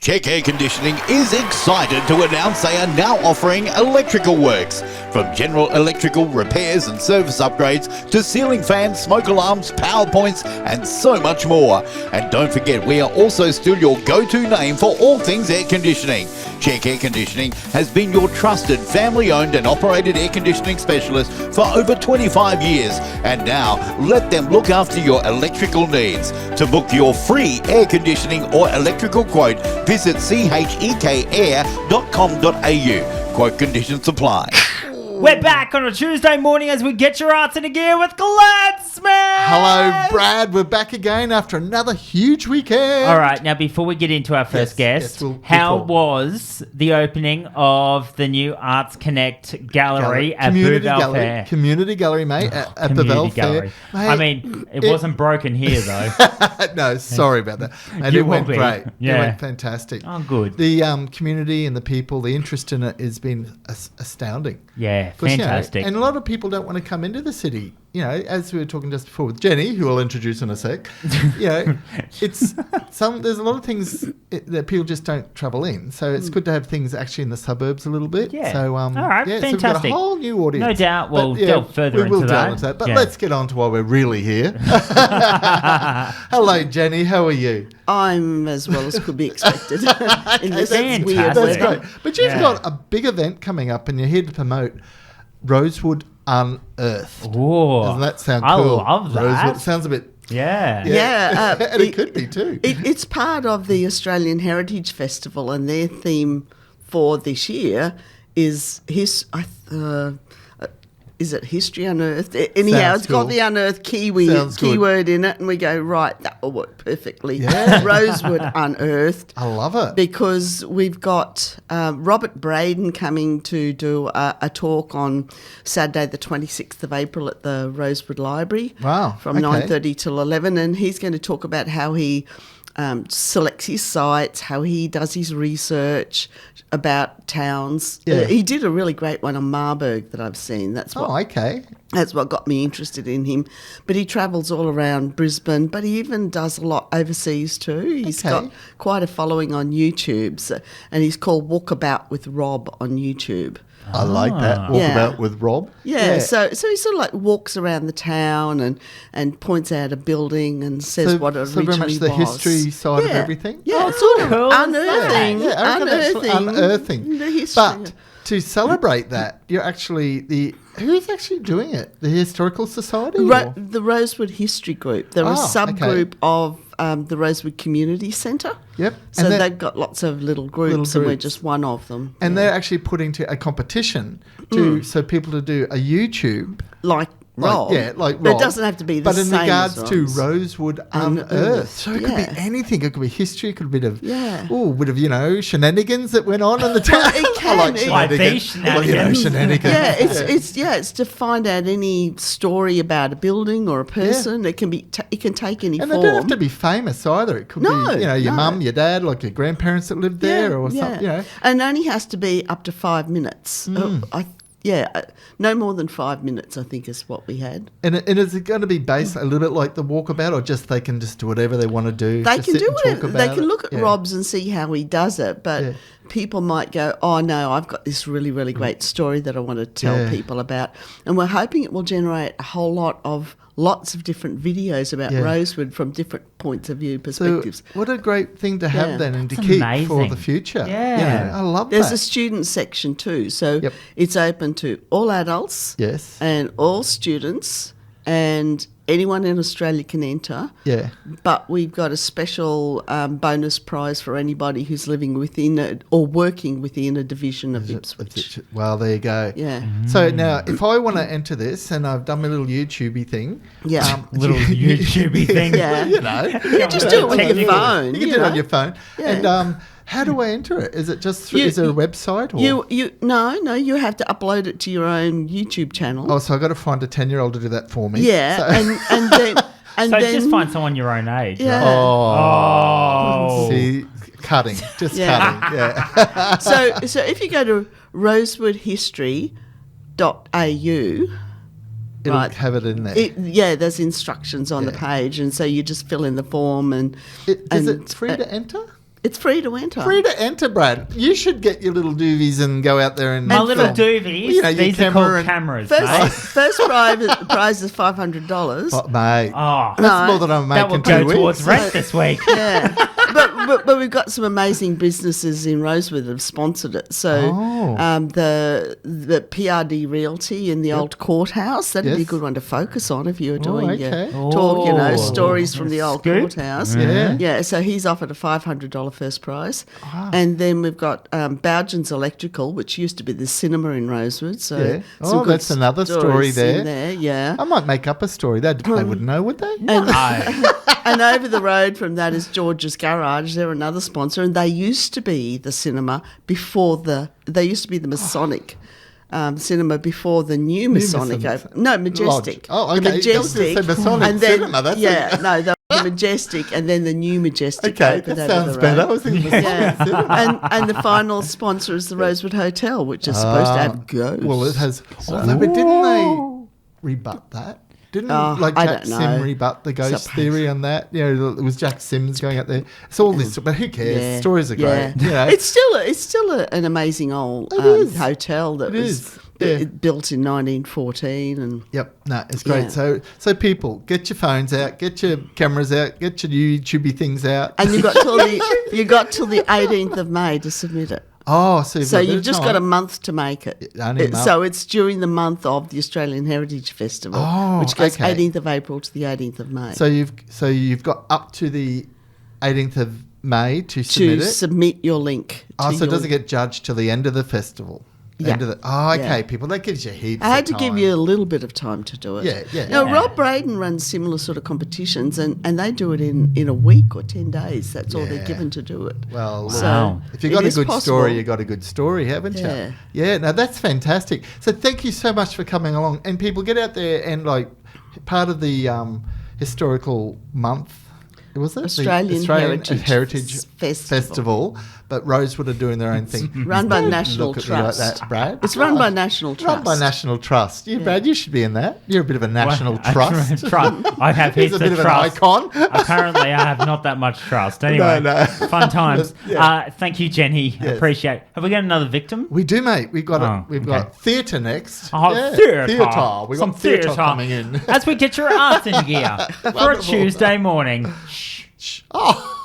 Check Air Conditioning is excited to announce they are now offering electrical works. From general electrical repairs and service upgrades to ceiling fans, smoke alarms, power points and so much more. And don't forget, we are also still your go-to name for all things air conditioning. Check Air Conditioning has been your trusted family-owned and operated air conditioning specialist for over 25 years. And now, let them look after your electrical needs. To book your free air conditioning or electrical quote, visit checair.com.au. Quote conditions apply. We're back on a Tuesday morning as we get your arts into gear with Glen Smith. Hello, Brad. We're back again after another huge weekend. All right, now before we get into our first guest, how was the opening of the new Arts Connect Gallery at Bouvel Fair? Community Gallery, mate, at Bouvel Fair. Mate, I mean, it wasn't broken here, though. No, sorry about that. And it went great. Yeah. It went fantastic. Oh, good. The community and the people, the interest in it has been astounding. Yeah, fantastic. You know, and a lot of people don't want to come into the city. You know, as we were talking just before with Jenny, who I'll introduce in a sec. You know, there's a lot of things that people just don't travel in. So it's good to have things actually in the suburbs a little bit. Yeah. So all right, fantastic. So we've got a whole new audience. No doubt. We'll delve further into that. But let's get on to why we're really here. Hello, Jenny. How are you? I'm as well as could be expected in this weird That's weather. great. But you've got a big event coming up and you're here to promote Rosewood Unearthed. Whoa. Doesn't that sound cool? I love that. Rosewood sounds a bit... Yeah. And it could be too. It's part of the Australian Heritage Festival, and their theme for this year is is it History Unearthed? Anyhow, it's got the unearthed keyword in it, and we go, right, that will work perfectly. Yeah. Rosewood Unearthed. I love it. Because we've got Robert Braden coming to do a talk on Saturday the 26th of April at the Rosewood Library. Wow. From 9:30 till 11, and he's going to talk about how he selects his sites, how he does his research about towns. Yeah. He did a really great one on Marburg that I've seen. That's what got me interested in him. But he travels all around Brisbane, but he even does a lot overseas too. He's got quite a following on YouTube, and he's called Walkabout with Rob on YouTube. I like that. Walkabout with Rob. Yeah, so he sort of like walks around the town and points out a building and says what it originally was. So very much the history side of everything? Yeah, sort of cool. unearthing the history. But to celebrate that, you're actually who's actually doing it? The Historical Society? The Rosewood History Group. They're a subgroup of the Rosewood Community Centre. Yep. So they've got lots of little groups, and we're just one of them. And they're actually putting to a competition so people to do a YouTube. Like Rob. Rob. But it doesn't have to be the same. But in regards as to Rosewood Unearthed. So it could be anything. It could be history. It could be a bit of, shenanigans that went on in the town. It can. I like shenanigans. Shenanigans. It's to find out any story about a building or a person. It can be. It can take any form. And they don't have to be famous either. It could be, your mum, your dad, like your grandparents that lived there or something. And it only has to be up to 5 minutes. No more than 5 minutes, I think, is what we had. And is it going to be based a little bit like the Walkabout, or just they can just do whatever they want to do? They can do whatever. They can look at Rob's and see how he does it, but people might go, oh, no, I've got this really, really great story that I want to tell people about. And we're hoping it will generate a whole lot of lots of different videos about Rosewood from different points of view, perspectives. So what a great thing to have then and to keep for the future. Yeah. I love There's that. a student section too, so it's open to all adults and all students, and anyone in Australia can enter. Yeah. But we've got a special bonus prize for anybody who's living within or working within a division of Ipswich. Well, there you go. Yeah. So now, if I want to enter this, and I've done my little YouTubey thing. Yeah. Little YouTubey thing. Yeah. You know. You can just do it with your phone. You can do it on your phone. Yeah. And how do I enter it? Is it just through, is there a website? Or? No, you have to upload it to your own YouTube channel. Oh, so I've got to find a 10-year-old to do that for me. Yeah, and then... And so then, just find someone your own age, yeah. right? Oh. See, cutting. Cutting, yeah. So if you go to rosewoodhistory.au... It'll have it in there. There's instructions on the page, and so you just fill in the form. Is it free to enter? It's free to enter. Free to enter, Brad. You should get your little doovies and go out there and my little film. doovies. You know, these are called cameras. First prize is $500. Oh, mate. Oh, that's more than I'm that will making go towards rent this week. Yeah. But we've got some amazing businesses in Rosewood that have sponsored it. So the PRD Realty in the old courthouse, that'd be a good one to focus on if you were doing your talk, stories from the old courthouse. Yeah, so he's offered a $500 first prize. And then we've got Bowden's Electrical, which used to be the cinema in Rosewood. So that's another story there. Yeah. I might make up a story. They wouldn't know, would they? And over the road from that is George's Garage. They're another sponsor, and they used to be the cinema before they used to be the Masonic cinema before the new Masonic. Majestic. Lodge. Oh, okay. The Majestic. Masonic and then, cinema. That's the Majestic, and then the new Majestic. Okay, that sounds better. I was thinking Masonic cinema. And the final sponsor is the Rosewood Hotel, which is supposed to have ghosts. Well, it has. But didn't they rebut that? Didn't Jack Sim rebut the ghost theory on that? You know, it was Jack Sims going out there. It's all this, but who cares? Yeah. Stories are great. You know? It's still an amazing old hotel that was built in 1914. And it's great. So people, get your phones out, get your cameras out, get your YouTubey things out, and you got till the 18th of May to submit it. Oh, so you've just got a month to make it. So it's during the month of the Australian Heritage Festival, which goes 18th of April to the 18th of May. So you've got up to the 18th of May to submit it? To submit your link. So it doesn't get judged till the end of the festival? People, that gives you heaps I had of to give you a little bit of time to do it. Now, Rob Braden runs similar sort of competitions, and they do it in a week or 10 days. That's all they're given to do it. Well, so if you've got a good story, you've got a good story, haven't you? Yeah, no, that's fantastic. So thank you so much for coming along. And people, get out there and, part of the historical month, was it? Australian Heritage Festival. But Rosewood are doing their own thing. Run by National Look Trust. At me like that, Brad. It's run by National Trust. Run by National Trust. Brad, you should be in that. You're a bit of a national trust. I have heaps of trust. He's a bit of an icon. Apparently, I have not that much trust. Anyway, fun times. Thank you, Jenny. Yes. Appreciate it. Have we got another victim? We do, mate. We've got theatre next. Theatre. We've got theatre coming in. As we get your arts in gear for a Tuesday morning. Oh.